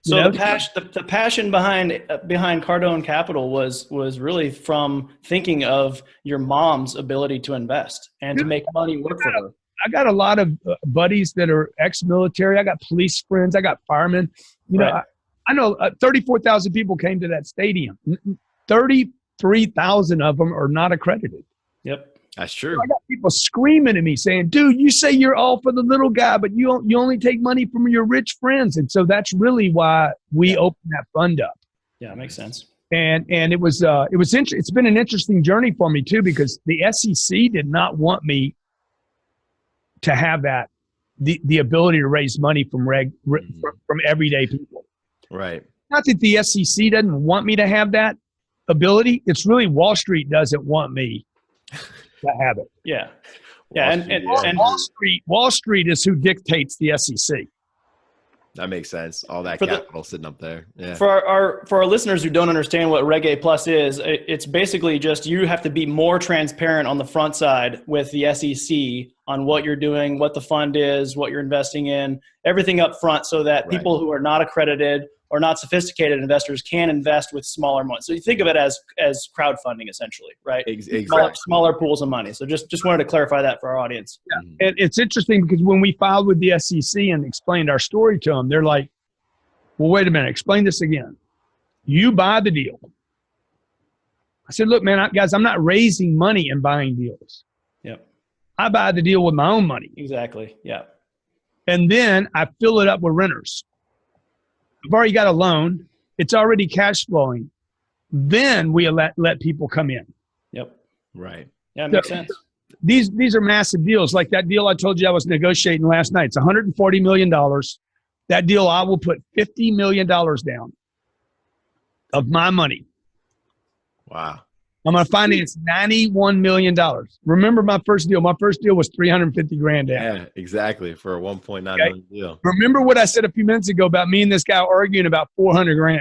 So the passion behind Cardone Capital was really from thinking of your mom's ability to invest and to make money work for her. I got a lot of buddies that are ex-military. I got police friends. I got firemen. I know 34,000 people came to that stadium. 33,000 of them are not accredited. Yep. That's true. I got people screaming at me saying, dude, you say you're all for the little guy, but you only take money from your rich friends. And so that's really why we opened that fund up. Yeah, it makes sense. And it was it's been an interesting journey for me too, because the SEC did not want me to have the ability to raise money from everyday people. Right. Not that the SEC doesn't want me to have that ability. It's really Wall Street doesn't want me to have it. Yeah. Yeah. And Wall Street is who dictates the SEC. That makes sense. All that capital sitting up there. Yeah. For our listeners who don't understand what Reg A Plus is, it's basically just you have to be more transparent on the front side with the SEC on what you're doing, what the fund is, what you're investing in, everything up front, so that people who are not accredited or not sophisticated investors can invest with smaller money. So you think of it as crowdfunding, essentially, right? Exactly. Smaller pools of money. So just wanted to clarify that for our audience. Yeah. And it's interesting because when we filed with the SEC and explained our story to them, they're like, well, wait a minute, explain this again. You buy the deal. I said, look, man, guys, I'm not raising money and buying deals. Yep. I buy the deal with my own money. Exactly. Yeah. And then I fill it up with renters. I've already got a loan. It's already cash flowing. Then we let people come in. Yep. Right. Yeah, it makes sense. These are massive deals. Like that deal I told you I was negotiating last night. It's $140 million. That deal, I will put $50 million down of my money. Wow. I'm going to finance $91 million. Remember my first deal? My first deal was $350,000 down. Yeah, exactly. For a $1.9 million deal. Remember what I said a few minutes ago about me and this guy arguing about $400,000?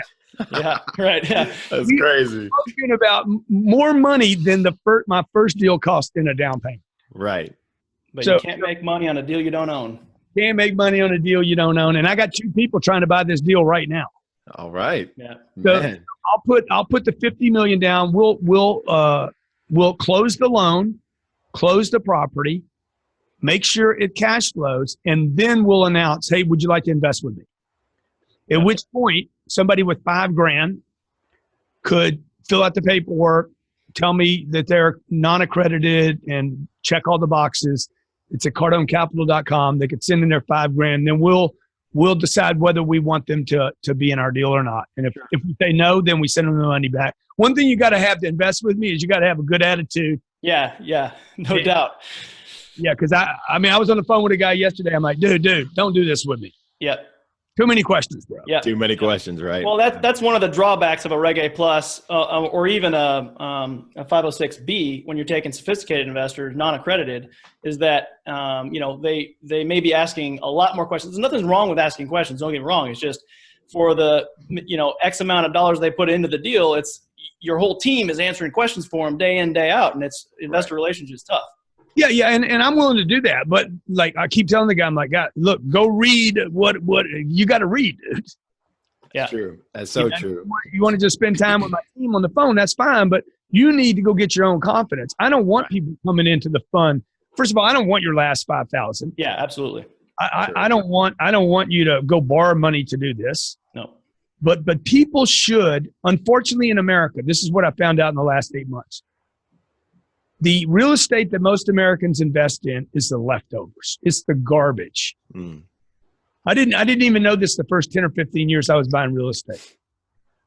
Yeah, right. Yeah. That's crazy. Arguing about more money than my first deal cost in a down payment. Right. But you can't make money on a deal you don't own. Can't make money on a deal you don't own. And I got 2 people trying to buy this deal right now. All right. Yeah. So I'll put the $50 million down. We'll close the loan, close the property, make sure it cash flows, and then we'll announce, hey, would you like to invest with me? At which point, somebody with $5,000 could fill out the paperwork, tell me that they're non-accredited, and check all the boxes. It's at cardonecapital.com. They could send in their $5,000. Then we'll decide whether we want them to be in our deal or not. And if we say no, then we send them the money back. One thing you got to have to invest with me is you got to have a good attitude. Yeah, no doubt. Yeah, because I was on the phone with a guy yesterday. I'm like, dude, don't do this with me. Yeah. Too many questions, bro. Yeah. Too many questions, right? Well, that's one of the drawbacks of a Reg A Plus or even a 506B when you're taking sophisticated investors, non-accredited, is that they may be asking a lot more questions. There's nothing wrong with asking questions. Don't get me wrong. It's just for the X amount of dollars they put into the deal, it's your whole team is answering questions for them day in, day out, and it's investor relations is tough. Yeah, and I'm willing to do that, but like I keep telling the guy, I'm like, God, look, go read what you got to read, dude. Yeah, true. That's so true. You want to just spend time with my team on the phone, that's fine, but you need to go get your own confidence. I don't want people coming into the fund. First of all, I don't want your last 5,000. Yeah, absolutely. I don't want you to go borrow money to do this. No. But people should, unfortunately in America, this is what I found out in the last 8 months. The real estate that most Americans invest in is the leftovers. It's the garbage. Mm. I didn't even know this the first 10 or 15 years I was buying real estate.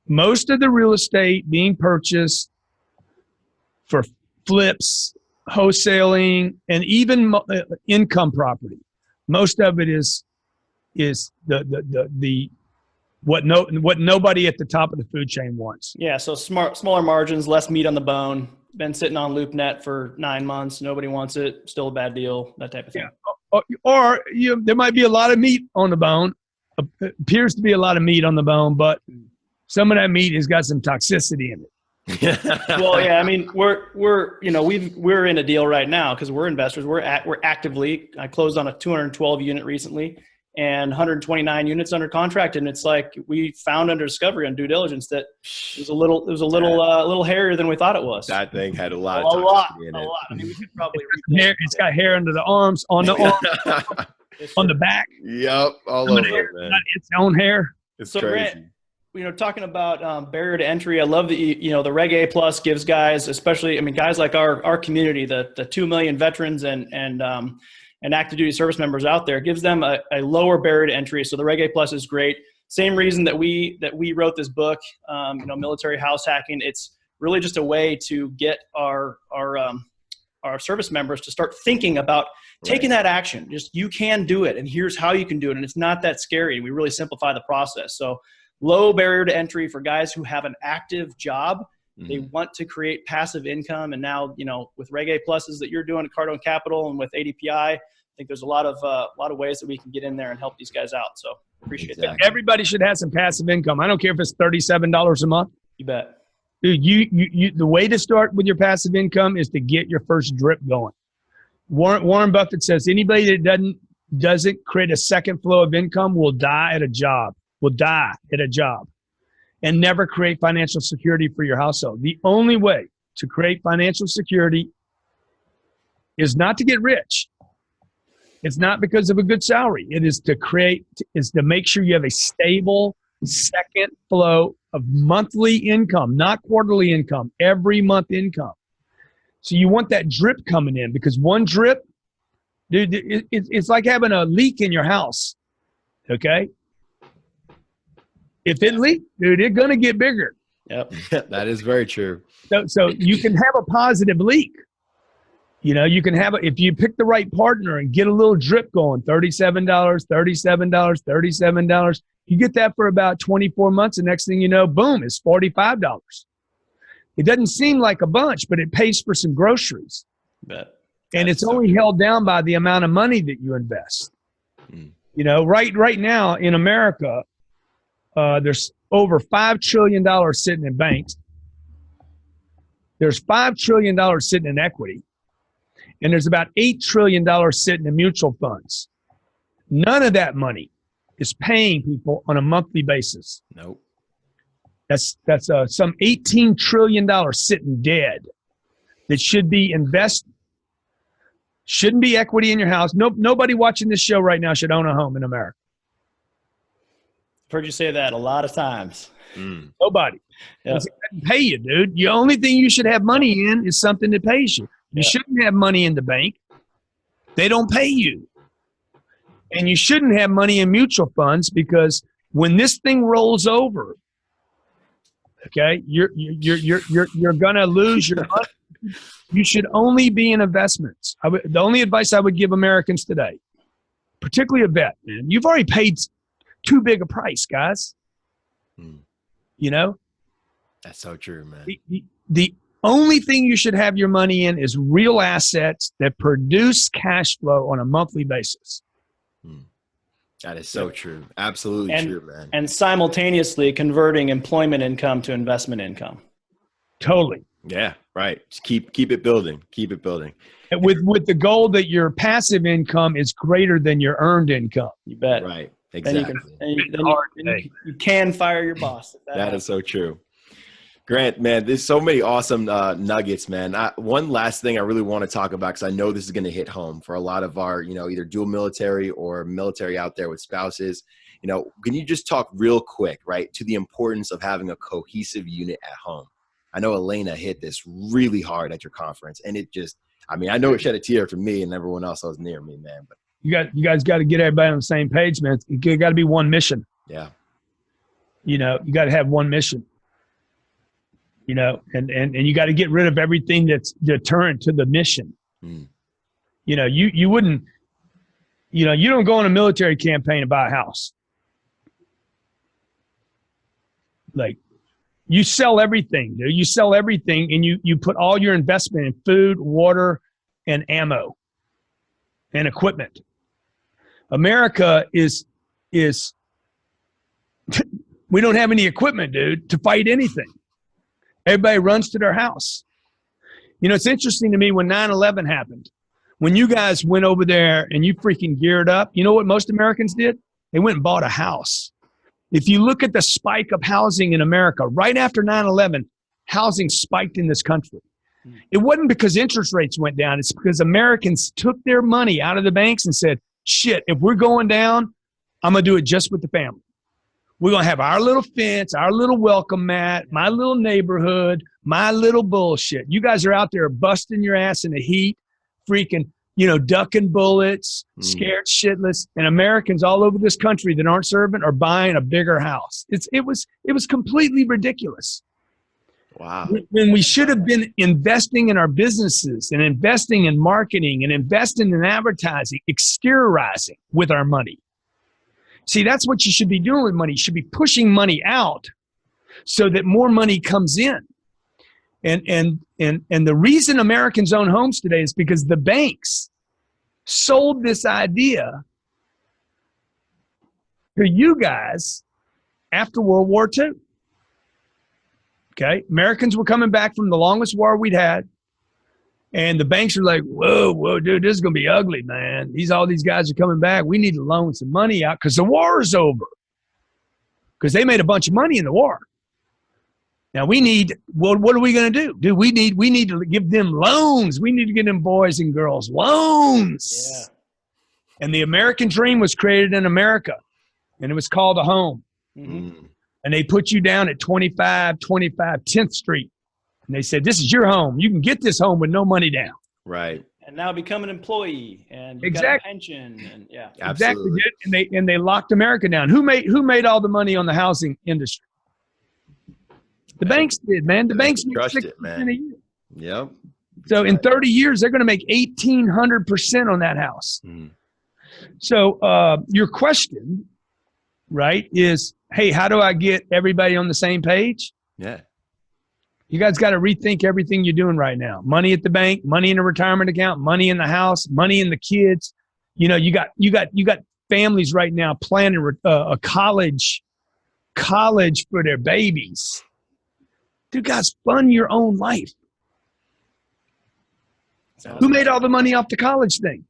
Most of the real estate being purchased for flips wholesaling, and even income property. Most of it is the what nobody at the top of the food chain wants. Yeah, so smaller margins, less meat on the bone. Been sitting on LoopNet for 9 months. Nobody wants it. Still a bad deal. That type of thing. Yeah. Or there might be a lot of meat on the bone. Appears to be a lot of meat on the bone, but some of that meat has got some toxicity in it. Well, yeah, I mean, we're in a deal right now because we're investors. We're actively. I closed on a 212 unit recently and 129 units under contract, and it's like we found under discovery on due diligence that it was a little hairier than we thought it was. That thing had a lot. I mean, we could probably. It's got hair under the arms, on the arms, on the back. Yep, all over it, man. Its own hair. It's crazy. Grant, talking about barrier to entry, I love that the Reg A Plus gives guys, especially guys like our community, the 2 million veterans and active duty service members out there, gives them a lower barrier to entry. So the Reg A Plus is great. Same reason that we wrote this book, Military House Hacking. It's really just a way to get our service members to start thinking about taking that action. Just, you can do it, and here's how you can do it, and it's not that scary. We really simplify the process. So low barrier to entry for guys who have an active job. Mm-hmm. They want to create passive income. And now, with Reg A Pluses that you're doing at Cardone Capital and with ADPI, I think there's a lot of ways that we can get in there and help these guys out. So appreciate that. Everybody should have some passive income. I don't care if it's $37 a month. You bet. Dude, you the way to start with your passive income is to get your first drip going. Warren Buffett says anybody that doesn't create a second flow of income will die at a job. And never create financial security for your household. The only way to create financial security is not to get rich. It's not because of a good salary. It is to make sure you have a stable second flow of monthly income, not quarterly income, every month income. So you want that drip coming in, because one drip, dude, it's like having a leak in your house, okay? If it leaks, dude, it's going to get bigger. Yep. That is very true. So you can have a positive leak. You can have if you pick the right partner and get a little drip going, $37, $37. You get that for about 24 months. And next thing you know, boom, it's $45. It doesn't seem like a bunch, but it pays for some groceries. Bet. And it's only held down by the amount of money that you invest. Right now in America, there's over $5 trillion sitting in banks. There's $5 trillion sitting in equity. And there's about $8 trillion sitting in mutual funds. None of that money is paying people on a monthly basis. Nope. That's some $18 trillion sitting dead that should be invested. Shouldn't be equity in your house. Nobody watching this show right now should own a home in America. I've heard you say that a lot of times. Nobody. Yep. It doesn't pay you, dude. The only thing you should have money in is something that pays you. You shouldn't have money in the bank. They don't pay you. And you shouldn't have money in mutual funds, because when this thing rolls over, okay, you're gonna lose your money. You should only be in investments. The only advice I would give Americans today, particularly a vet, man, you've already paid too big a price, guys. That's so true, man. The only thing you should have your money in is real assets that produce cash flow on a monthly basis. That is so true. Absolutely true, man. And simultaneously converting employment income to investment income. Totally. Yeah, right. Just keep it building. Keep it building. And with the goal that your passive income is greater than your earned income. You bet. Right. Exactly. You can fire your boss. That is so true. Grant, man, there's so many awesome nuggets, man. One last thing I really want to talk about, because I know this is going to hit home for a lot of our, either dual military or military out there with spouses. Can you just talk real quick, right, to the importance of having a cohesive unit at home? I know Elena hit this really hard at your conference, and it just, I know it shed a tear for me and everyone else that was near me, man. But you guys got to get everybody on the same page, man. You got to be one mission. Yeah. You got to have one mission. you know, and you got to get rid of everything that's deterrent to the mission. You know, you wouldn't, you know, you don't go on a military campaign to buy a house. Like, you sell everything, dude. You sell everything, and you put all your investment in food, water, and ammo and equipment. America is we don't have any equipment, dude, to fight anything. Everybody runs to their house. You know, it's interesting to me when 9/11 happened. When you guys went over there and you freaking geared up, you know what most Americans did? They went and bought a house. If you look at the spike of housing in America, right after 9/11, housing spiked in this country. It wasn't because interest rates went down. It's because Americans took their money out of the banks and said, shit, if we're going down, I'm going to do it just with the family. We're going to have our little fence, our little welcome mat, my little neighborhood, my little bullshit. You guys are out there busting your ass in the heat, freaking, you know, ducking bullets, scared shitless, and Americans all over this country that aren't serving are buying a bigger house. It was completely ridiculous. Wow. When we should have been investing in our businesses and investing in marketing and investing in advertising, exteriorizing with our money. See, that's what you should be doing with money. You should be pushing money out so that more money comes in. And the reason Americans own homes today is because the banks sold this idea to you guys after World War II. Okay, Americans were coming back from the longest war we'd had, and the banks are like, whoa, dude, this is going to be ugly, man. All these guys are coming back. We need to loan some money out because the war is over. Because they made a bunch of money in the war. Now we need, well, what are we going to do? Dude, we need to give them loans. We need to get them boys and girls loans. Yeah. And the American dream was created in America, and it was called a home. Mm-hmm. And they put you down at 2525 10th Street. And they said, this is your home. You can get this home with no money down. Right. And now become an employee and you got a pension. And yeah, absolutely. Exactly. And they locked America down. Who made all the money on the housing industry? The banks did, man. The banks made 6% a year. Yep. So in 30 years, they're going to make 1,800% on that house. So your question, right, is, hey, how do I get everybody on the same page? Yeah. You guys got to rethink everything you're doing right now. Money at the bank, money in a retirement account, money in the house, money in the kids. You know, you got families right now planning a college for their babies. Dude, guys, fund your own life. Who made all the money off the college thing?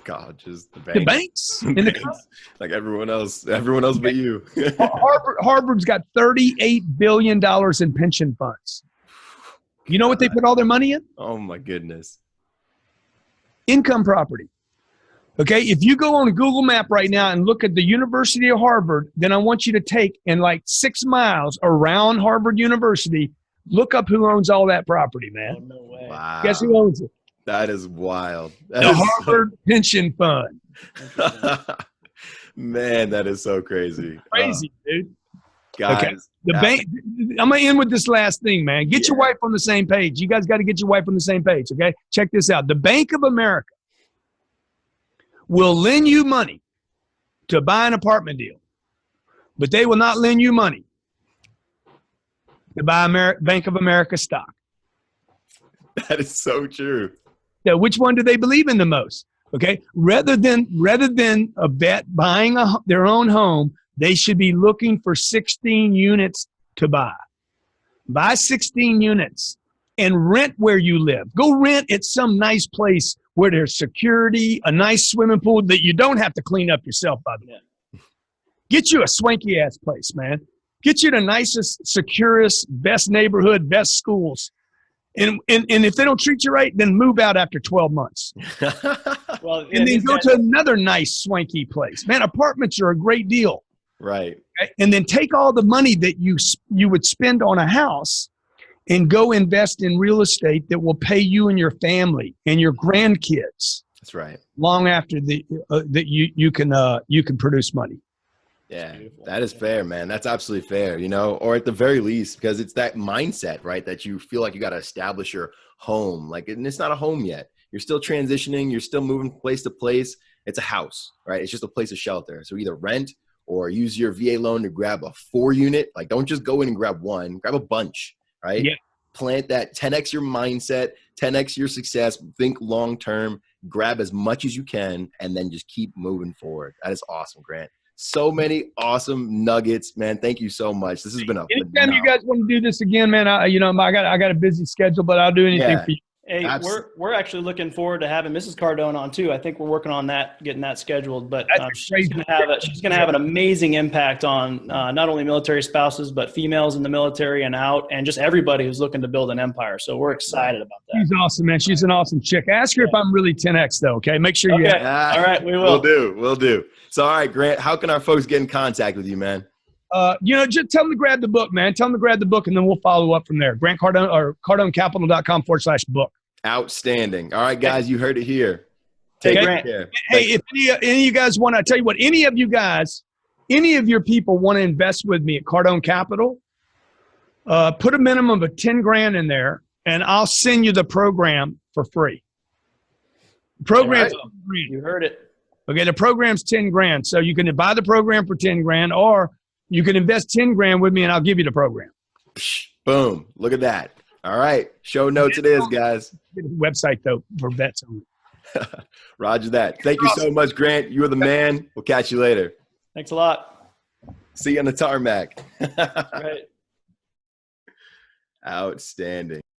Colleges, the banks. Like everyone else but you. Harvard's got $38 billion in pension funds. You know what they put all their money in? Oh my goodness. Income property. Okay, if you go on a Google map right now and look at the University of Harvard, then I want you to take in like 6 miles around Harvard University, look up who owns all that property, man. Oh, no way. Wow. Guess who owns it? That is wild. The Harvard Pension Fund. Man, that is so crazy. Crazy, dude. Guys. Okay. The bank. I'm going to end with this last thing, man. Get your wife on the same page. You guys got to get your wife on the same page, okay? Check this out. The Bank of America will lend you money to buy an apartment deal, but they will not lend you money to buy Bank of America stock. That is so true. Now, which one do they believe in the most? Okay, rather than a vet buying their own home, they should be looking for 16 units to buy. Buy 16 units and rent where you live. Go rent at some nice place where there's security, a nice swimming pool that you don't have to clean up yourself, by the way. Get you a swanky ass place, man. Get you the nicest, securest, best neighborhood, best schools. And if they don't treat you right, then move out after 12 months. Well, and then go to another nice swanky place. Man, apartments are a great deal. Right. And then take all the money that you would spend on a house and go invest in real estate that will pay you and your family and your grandkids. That's right. Long after that you can produce money. Yeah, that is fair, man. That's absolutely fair, you know, or at the very least, because it's that mindset, right? That you feel like you got to establish your home. Like, and it's not a home yet. You're still transitioning. You're still moving place to place. It's a house, right? It's just a place of shelter. So either rent or use your VA loan to grab a 4-unit. Like, don't just go in and grab one, grab a bunch, right? Yeah. Plant that 10X your mindset, 10X your success, think long-term, grab as much as you can, and then just keep moving forward. That is awesome, Grant. So many awesome nuggets, man. Thank you so much. This has been a anytime you guys want to do this again, man, I got a busy schedule, but I'll do anything for you. Hey, we're actually looking forward to having Mrs. Cardone on too. I think we're working on that, getting that scheduled. But she's going to have an amazing impact on not only military spouses, but females in the military and out, and just everybody who's looking to build an empire. So we're excited about that. She's awesome, man. She's an awesome chick. Ask her if I'm really 10X though. Okay, make sure you. Okay. All right, we will. We'll do. So, all right, Grant, how can our folks get in contact with you, man? Just tell them to grab the book, man. Tell them to grab the book, and then we'll follow up from there. Grant Cardone or CardoneCapital.com/book. Outstanding. All right, guys, you heard it here. Take care. Hey, if any of you guys want to, tell you what, any of your people want to invest with me at Cardone Capital, put a minimum of 10 grand in there, and I'll send you the program for free. The program's free. You heard it. Okay, the program's 10 grand. So you can buy the program for 10 grand, or you can invest 10 grand with me and I'll give you the program. Boom. Look at that. All right. Show notes it is, guys. Website, though, for vets only. Roger that. Thank you so much, Grant. You are the man. We'll catch you later. Thanks a lot. See you on the tarmac. Right. Outstanding.